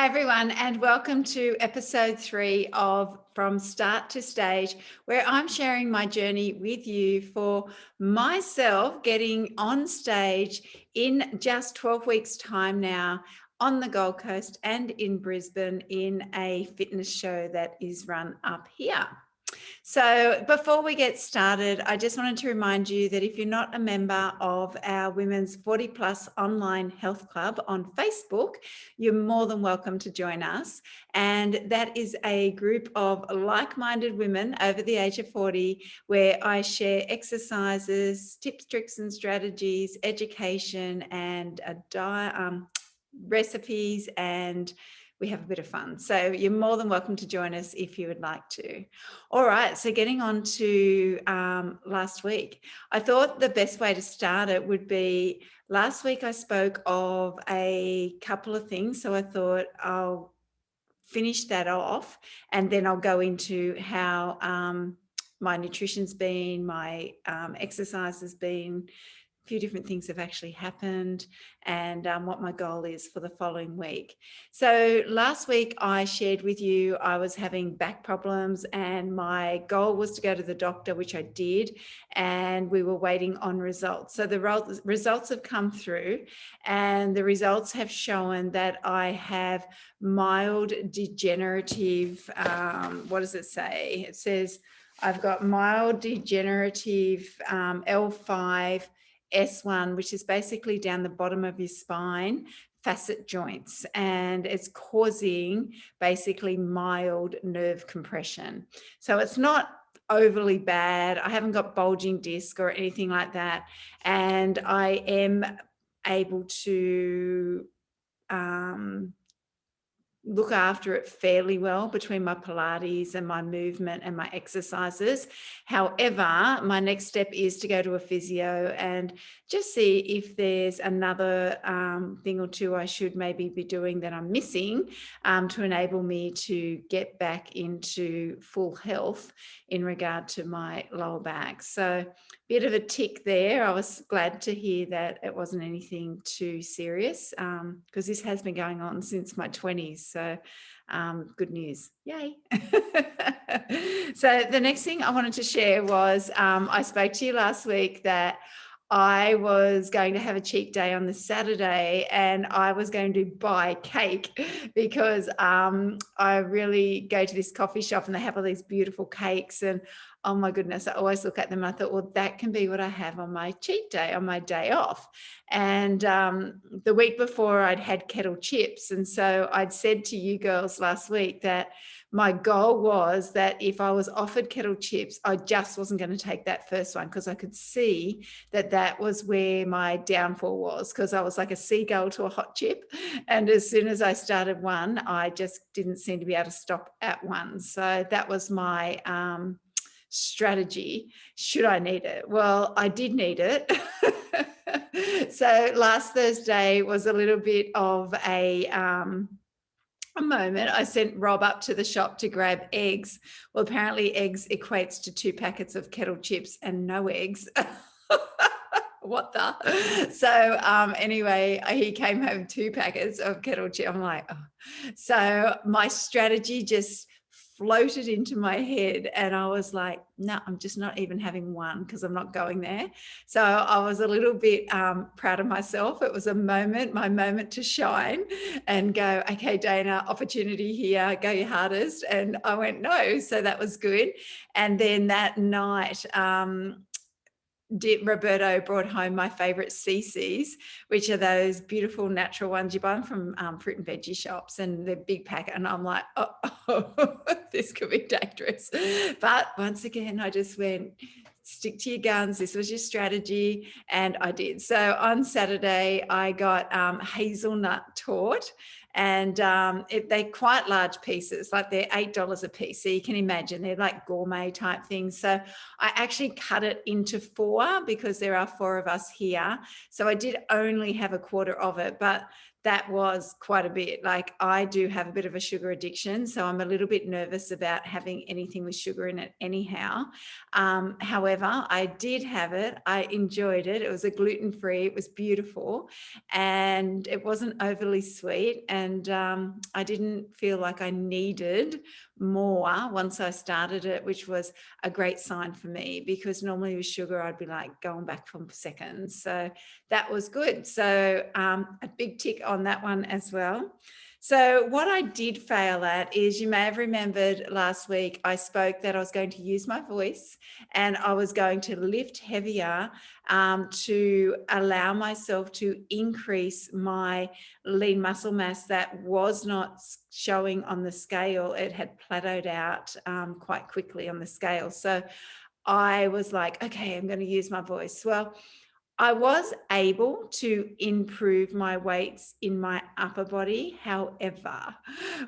Hi, everyone, and welcome to episode 3 of From Start to Stage, where I'm sharing my journey with you for myself getting on stage in just 12 weeks' time now on the Gold Coast and in Brisbane in a fitness show that is run up here. So, before we get started, I just wanted to remind you that if you're not a member of our Women's 40 Plus Online Health Club on Facebook, you're more than welcome to join us. And that is a group of like minded women over the age of 40 where I share exercises, tips, tricks, and strategies, education, and recipes, and we have a bit of fun. So you're more than welcome to join us if you would like to. All right, so getting on to last week, I thought the best way to start it would be last week I spoke of a couple of things. So I thought I'll finish that off and then I'll go into how my nutrition's been, my exercise has been, a few different things have actually happened, and what my goal is for the following week. So last week I shared with you I was having back problems and my goal was to go to the doctor, which I did, and we were waiting on results. So the results have come through and the results have shown that I have mild degenerative, what does it say? It says I've got mild degenerative L5 S1, which is basically down the bottom of your spine, facet joints, and it's causing basically mild nerve compression. So it's not overly bad. I haven't got bulging disc or anything like that. And I am able to look after it fairly well between my Pilates and my movement and my exercises. However, my next step is to go to a physio and just see if there's another thing or two I should maybe be doing that I'm missing to enable me to get back into full health in regard to my lower back. So bit of a tick there. I was glad to hear that it wasn't anything too serious because this has been going on since my 20s. So good news. Yay. So the next thing I wanted to share was I spoke to you last week that I was going to have a cheat day on the Saturday and I was going to buy cake because I really go to this coffee shop and they have all these beautiful cakes, and oh my goodness, I always look at them and I thought, well, that can be what I have on my cheat day, on my day off. And the week before I'd had kettle chips. And so I'd said to you girls last week that my goal was that if I was offered kettle chips, I just wasn't going to take that first one because I could see that that was where my downfall was, because I was like a seagull to a hot chip. And as soon as I started one, I just didn't seem to be able to stop at one. So that was my strategy should I need it. Well, I did need it. So last Thursday was a little bit of a moment. I sent Rob up to the shop to grab eggs. Well, apparently eggs equates to 2 packets of kettle chips and no eggs. What the? So anyway, he came home 2 packets of kettle chips. I'm like, oh. So my strategy just floated into my head and I was like, no, I'm just not even having one because I'm not going there. So I was a little bit proud of myself. It was my moment to shine and go, okay, Dana, opportunity here, go your hardest. And I went, no. So that was good. And then that night, Roberto brought home my favorite CCs, which are those beautiful natural ones. You buy them from fruit and veggie shops and they're big packet. And I'm like, oh, this could be dangerous. But once again, I just went, stick to your guns. This was your strategy. And I did. So on Saturday, I got hazelnut torte. And they're quite large pieces, like they're $8 a piece. So you can imagine they're like gourmet type things. So I actually cut it into 4 because there are 4 of us here. So I did only have a quarter of it, but that was quite a bit. Like I do have a bit of a sugar addiction, so I'm a little bit nervous about having anything with sugar in it anyhow. However, I did have it. I enjoyed it. It was a gluten-free. It was beautiful and it wasn't overly sweet. And and I didn't feel like I needed more once I started it, which was a great sign for me, because normally with sugar I'd be like going back for seconds. So that was good. So a big tick on that one as well. So what I did fail at is, you may have remembered last week I spoke that I was going to use my voice and I was going to lift heavier to allow myself to increase my lean muscle mass that was not showing on the scale. It had plateaued out quite quickly on the scale. So I was like, okay, I'm going to use my voice. Well, I was able to improve my weights in my upper body. However,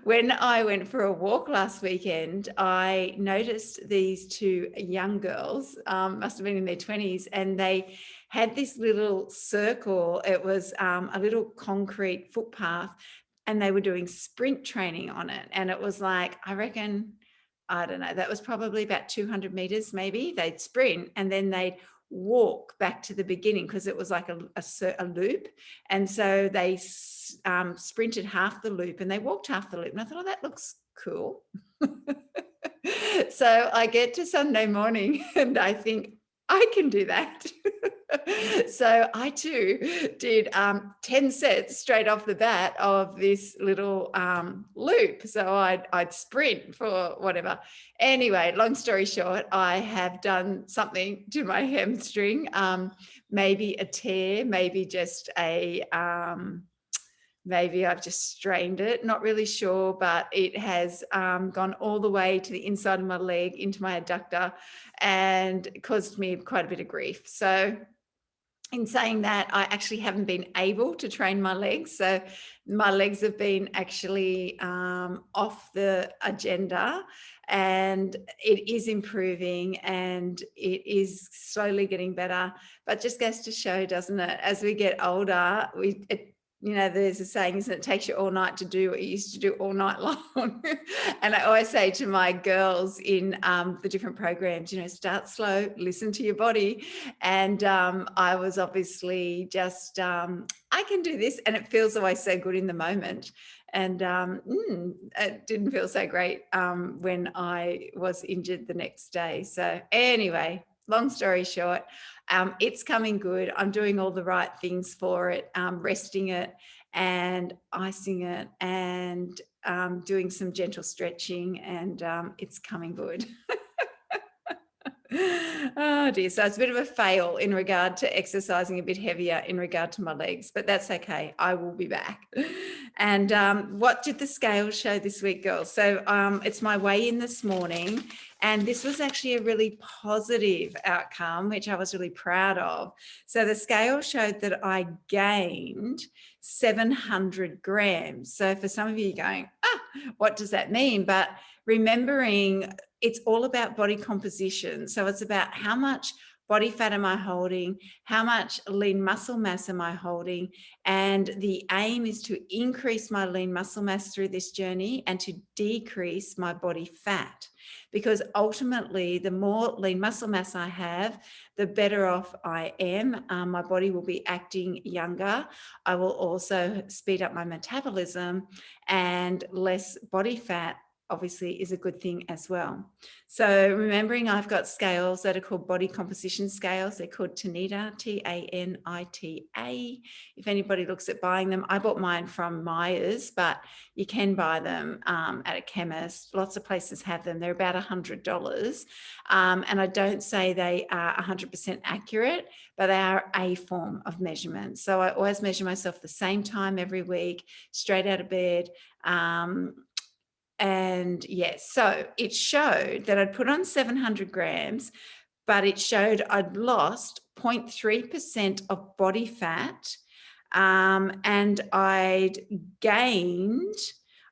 when I went for a walk last weekend, I noticed these two young girls, must have been in their 20s, and they had this little circle. It was a little concrete footpath, and they were doing sprint training on it. And it was like, I reckon, I don't know, that was probably about 200 meters, maybe. They'd sprint and then they'd walk back to the beginning, because it was like a loop. And so they sprinted half the loop and they walked half the loop. And I thought, oh, that looks cool. So I get to Sunday morning and I think, I can do that. So I too did 10 sets straight off the bat of this little loop. So I'd sprint for whatever. Anyway, long story short, I have done something to my hamstring, maybe a tear, maybe just maybe I've just strained it, not really sure, but it has gone all the way to the inside of my leg into my adductor and caused me quite a bit of grief. So in saying that, I actually haven't been able to train my legs. So my legs have been actually off the agenda, and it is improving and it is slowly getting better. But just goes to show, doesn't it? As we get older, there's a saying, isn't it? It takes you all night to do what you used to do all night long. And I always say to my girls in the different programs, start slow, listen to your body. And I was obviously just, I can do this. And it feels always so good in the moment. And it didn't feel so great when I was injured the next day. So anyway, long story short, it's coming good. I'm doing all the right things for it, resting it and icing it and doing some gentle stretching, and it's coming good. Oh dear. So it's a bit of a fail in regard to exercising a bit heavier in regard to my legs, but that's okay. I will be back. And what did the scale show this week, girls? So it's my weigh in this morning, and this was actually a really positive outcome, which I was really proud of. So the scale showed that I gained 700 grams. So for some of you going, what does that mean? But remembering, it's all about body composition. So it's about how much body fat am I holding, how much lean muscle mass am I holding, and the aim is to increase my lean muscle mass through this journey and to decrease my body fat. Because ultimately, the more lean muscle mass I have, the better off I am. My body will be acting younger. I will also speed up my metabolism, and less body fat obviously is a good thing as well. So remembering, I've got scales that are called body composition scales. They're called Tanita, Tanita. If anybody looks at buying them, I bought mine from Myers, but you can buy them at a chemist. Lots of places have them. They're about $100. And I don't say they are 100% accurate, but they are a form of measurement. So I always measure myself the same time every week, straight out of bed. And yes, so it showed that I'd put on 700 grams, but it showed I'd lost 0.3% of body fat, and I'd gained,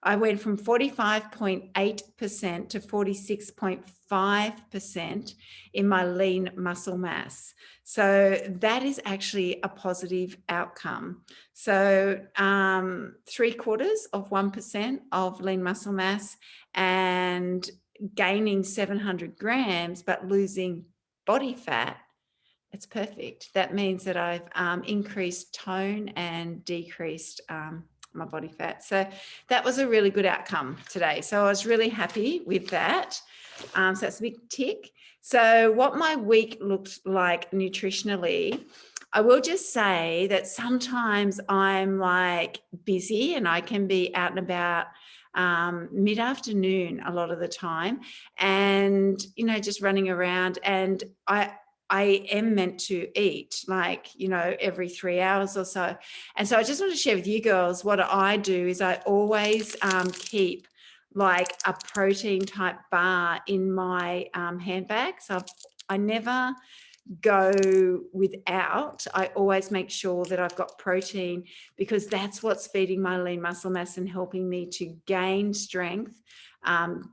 I went from 45.8% to 46.5% in my lean muscle mass. So that is actually a positive outcome. So 0.75% of lean muscle mass and gaining 700 grams, but losing body fat. It's perfect. That means that I've increased tone and decreased my body fat. So that was a really good outcome today. So I was really happy with that. So that's a big tick. So what my week looked like nutritionally, I will just say that sometimes I'm like busy and I can be out and about mid-afternoon a lot of the time, and just running around, and I am meant to eat like every 3 hours or so. And so I just want to share with you girls what I do is I always keep like a protein type bar in my handbag. So I never go without. I always make sure that I've got protein, because that's what's feeding my lean muscle mass and helping me to gain strength,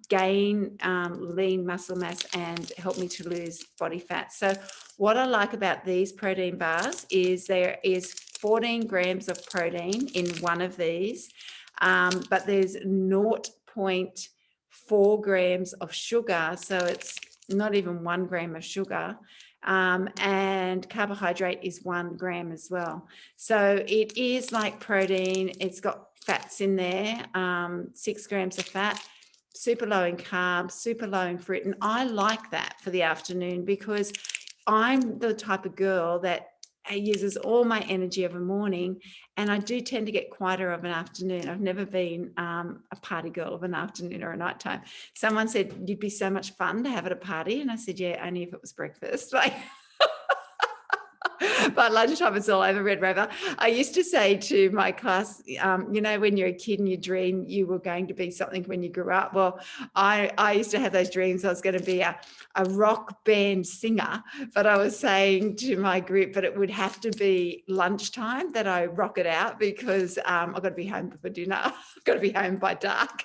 gain lean muscle mass, and help me to lose body fat. So what I like about these protein bars is there is 14 grams of protein in one of these, but there's 0.4 grams of sugar. So it's not even 1 gram of sugar. And carbohydrate is 1 gram as well. So it is like protein. It's got fats in there, 6 grams of fat, super low in carbs, super low in fruit. And I like that for the afternoon, because I'm the type of girl that uses all my energy of a morning, and I do tend to get quieter of an afternoon. I've never been a party girl of an afternoon or a nighttime. Someone said you'd be so much fun to have at a party, and I said, yeah, only if it was breakfast. Like, but lunchtime it's all over, Red Rover. I used to say to my class, when you're a kid and you dream you were going to be something when you grew up. Well, I used to have those dreams. I was going to be a rock band singer, but I was saying to my group that it would have to be lunchtime that I rock it out, because I've got to be home before dinner. I've got to be home by dark.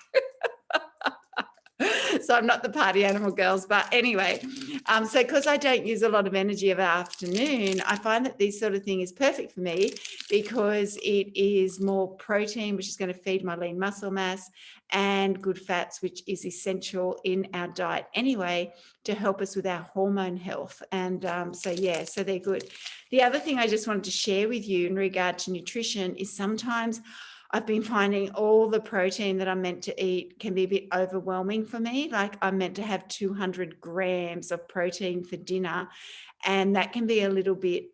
So I'm not the party animal, girls. But anyway, so because I don't use a lot of energy of the afternoon, I find that this sort of thing is perfect for me, because it is more protein, which is going to feed my lean muscle mass, and good fats, which is essential in our diet anyway to help us with our hormone health. And so they're good. The other thing I just wanted to share with you in regard to nutrition is sometimes I've been finding all the protein that I'm meant to eat can be a bit overwhelming for me. Like, I'm meant to have 200 grams of protein for dinner, and that can be a little bit,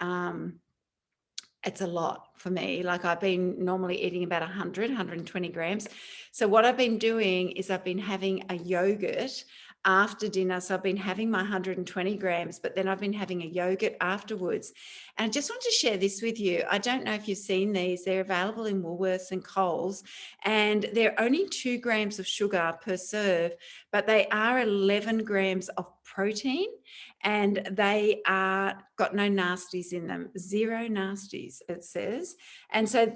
it's a lot for me. Like, I've been normally eating about 120 grams. So what I've been doing is I've been having a yogurt after dinner. So I've been having my 120 grams, but then I've been having a yogurt afterwards. And I just want to share this with you. I don't know if you've seen these. They're available in Woolworths and Coles, and they're only 2 grams of sugar per serve, but they are 11 grams of protein, and they are got no nasties in them, 0 nasties, it says. And so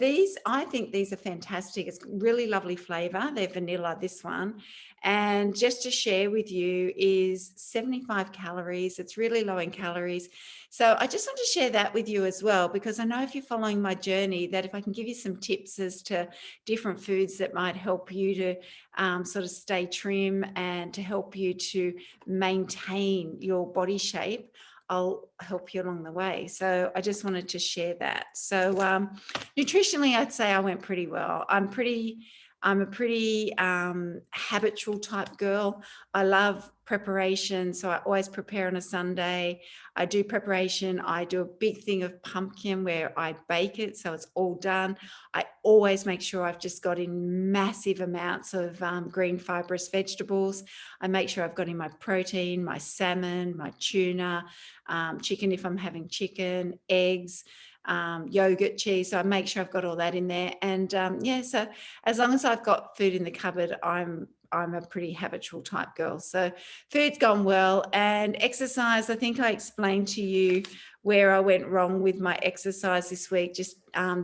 I think these are fantastic. It's really lovely flavor. They're vanilla, this one. And just to share with you, is 75 calories. It's really low in calories. So I just want to share that with you as well, because I know if you're following my journey, that if I can give you some tips as to different foods that might help you to sort of stay trim and to help you to maintain your body shape, I'll help you along the way. So I just wanted to share that. So nutritionally, I'd say I went pretty well. I'm a pretty habitual type girl. I love preparation. So I always prepare on a Sunday. I do preparation. I do a big thing of pumpkin where I bake it, so it's all done. I always make sure I've just got in massive amounts of green fibrous vegetables. I make sure I've got in my protein, my salmon, my tuna, chicken if I'm having chicken, eggs, yogurt, cheese. So I make sure I've got all that in there. And so as long as I've got food in the cupboard, I'm a pretty habitual type girl. So food's gone well. And exercise, I think I explained to you where I went wrong with my exercise this week, just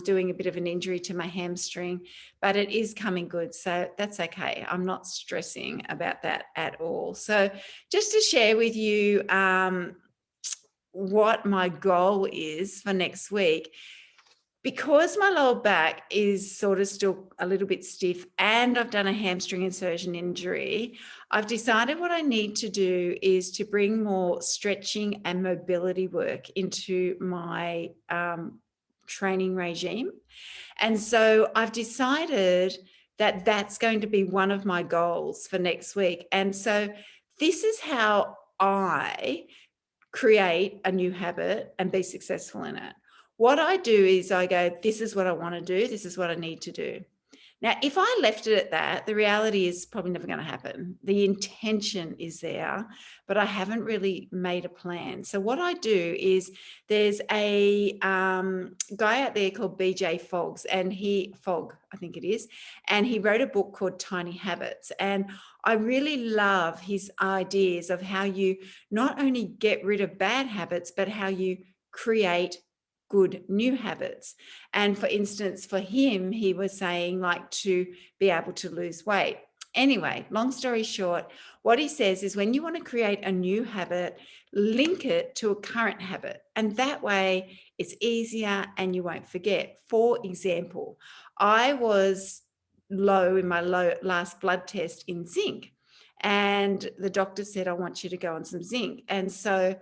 doing a bit of an injury to my hamstring, but it is coming good. So that's okay. I'm not stressing about that at all. So just to share with you what my goal is for next week, because my lower back is sort of still a little bit stiff and I've done a hamstring insertion injury, I've decided what I need to do is to bring more stretching and mobility work into my training regime. And so I've decided that that's going to be one of my goals for next week. And so this is how I create a new habit and be successful in it. What I do is I go, this is what I want to do. This is what I need to do. Now, if I left it at that, the reality is probably never going to happen. The intention is there, but I haven't really made a plan. So what I do is there's a guy out there called BJ Fogg, and Fogg, I think it is, and he wrote a book called Tiny Habits. And I really love his ideas of how you not only get rid of bad habits, but how you create good new habits. And for instance, for him, he was saying like to be able to lose weight. Anyway, long story short, what he says is when you want to create a new habit, link it to a current habit. And that way it's easier and you won't forget. For example, I was low in my last blood test in zinc. And the doctor said, I want you to go on some zinc. And so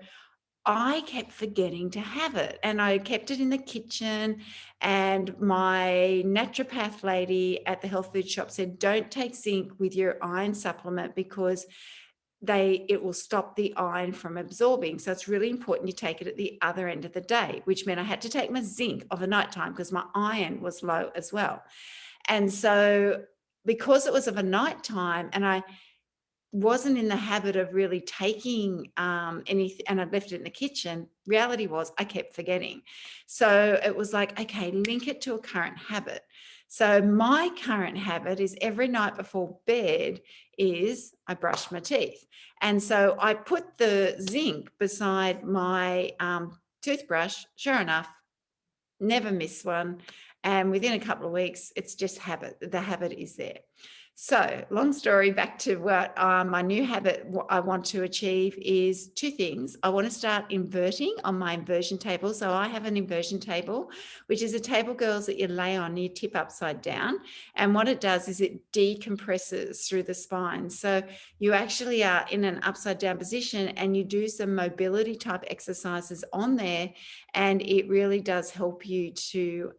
I kept forgetting to have it, and I kept it in the kitchen, and my naturopath lady at the health food shop said, don't take zinc with your iron supplement because it will stop the iron from absorbing. So it's really important you take it at the other end of the day, which meant I had to take my zinc of a nighttime because my iron was low as well. And so because it was of a nighttime and I wasn't in the habit of really taking anything, and I'd left it in the kitchen, reality was I kept forgetting. So it was like, okay, link it to a current habit. So my current habit is every night before bed is I brush my teeth. And so I put the zinc beside my toothbrush. Sure enough, never miss one. And within a couple of weeks, it's just habit. The habit is there. So long story, back to what my new habit I want to achieve is two things. I want to start inverting on my inversion table. So I have an inversion table, which is a table, girls, that you lay on, you tip upside down. And what it does is it decompresses through the spine. So you actually are in an upside down position and you do some mobility type exercises on there. And it really does help you to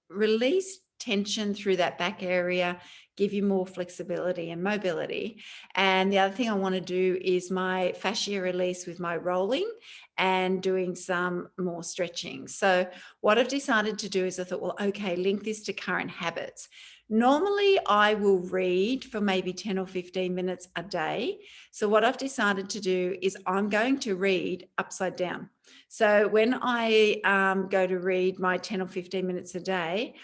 release tension through that back area, give you more flexibility and mobility. And the other thing I want to do is my fascia release with my rolling and doing some more stretching. So what I've decided to do is I thought, well, okay, link this to current habits. Normally I will read for maybe 10 or 15 minutes a day. So what I've decided to do is I'm going to read upside down. So when I go to read my 10 or 15 minutes a day,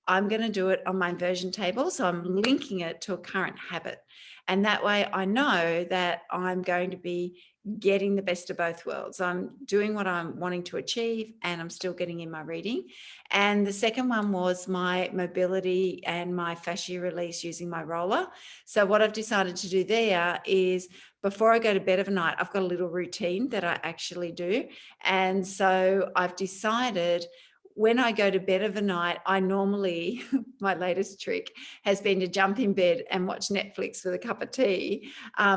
I'm going to do it on my inversion table. So I'm linking it to a current habit. And that way I know that I'm going to be getting the best of both worlds. I'm doing what I'm wanting to achieve and I'm still getting in my reading. And the second one was my mobility and my fascia release using my roller. So what I've decided to do there is before I go to bed of a night, I've got a little routine that I actually do. And so I've decided when I go to bed of a night, I normally, my latest trick has been to jump in bed and watch Netflix with a cup of tea.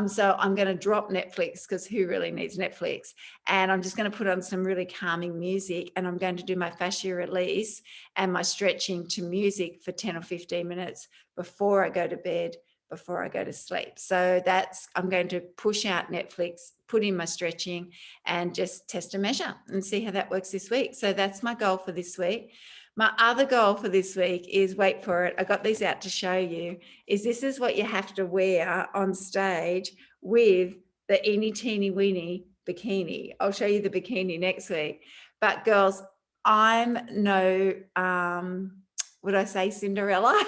So I'm going to drop Netflix because who really needs Netflix? And I'm just going to put on some really calming music and I'm going to do my fascia release and my stretching to music for 10 or 15 minutes before I go to bed, before I go to sleep. So I'm going to push out Netflix, put in my stretching and just test and measure and see how that works this week. So that's my goal for this week. My other goal for this week is, wait for it, I got these out to show you, is this is what you have to wear on stage with the eeny teeny weeny bikini. I'll show you the bikini next week. But girls, I'm no, would I say Cinderella?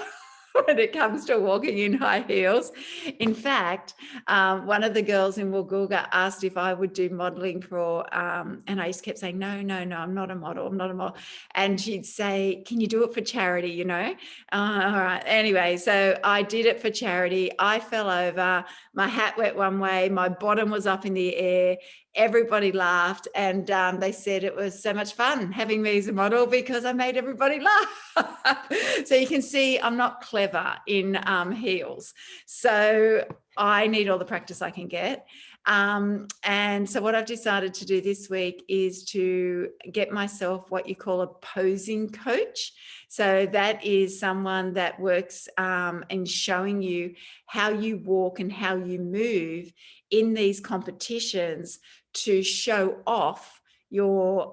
When it comes to walking in high heels. In fact, one of the girls in Woolgoolga asked if I would do modeling for, and I just kept saying, no, I'm not a model. And she'd say, can you do it for charity, you know? All right. Anyway, so I did it for charity. I fell over, my hat went one way, my bottom was up in the air. Everybody laughed and they said it was so much fun having me as a model because I made everybody laugh. So you can see I'm not clever in heels. So I need all the practice I can get. And so what I've decided to do this week is to get myself what you call a posing coach. So that is someone that works in showing you how you walk and how you move in these competitions to show off your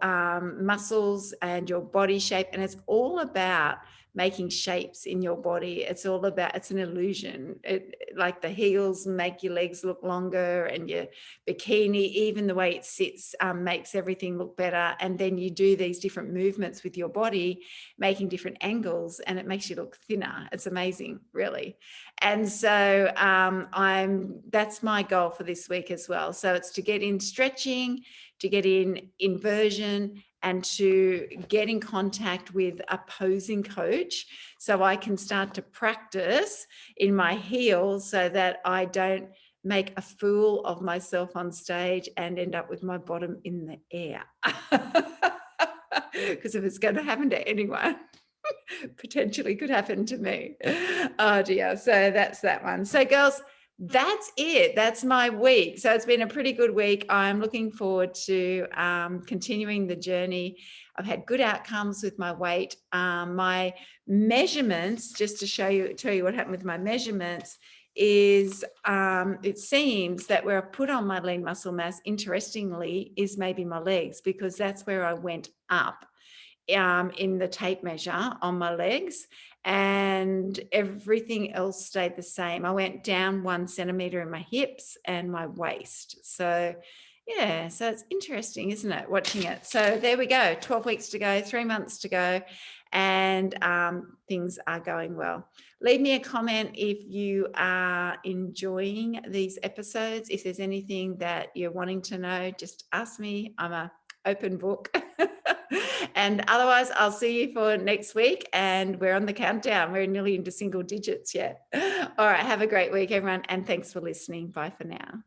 muscles and your body shape. And it's all about making shapes in your body. It's all about, it's an illusion. Like the heels make your legs look longer, and your bikini, even the way it sits, makes everything look better. And then you do these different movements with your body, making different angles, and it makes you look thinner. It's amazing, really. And so that's my goal for this week as well. So it's to get in stretching, to get in inversion, and to get in contact with a posing coach so I can start to practice in my heels so that I don't make a fool of myself on stage and end up with my bottom in the air. Because if it's going to happen to anyone, potentially could happen to me. Oh dear. So that's that one. So girls, that's it. That's my week. So it's been a pretty good week. I'm looking forward to continuing the journey. I've had good outcomes with my weight. My measurements, just to tell you what happened with my measurements, is it seems that where I put on my lean muscle mass, interestingly, is maybe my legs, because that's where I went up in the tape measure on my legs, and everything else stayed the same. I went down 1 centimeter in my hips and my waist. So yeah, so it's interesting, isn't it, watching it? So there we go, 12 weeks to go, 3 months to go, and things are going well. Leave me a comment if you are enjoying these episodes. If there's anything that you're wanting to know, just ask me. I'm an open book. And otherwise, I'll see you for next week. And we're on the countdown. We're nearly into single digits yet. All right. Have a great week, everyone. And thanks for listening. Bye for now.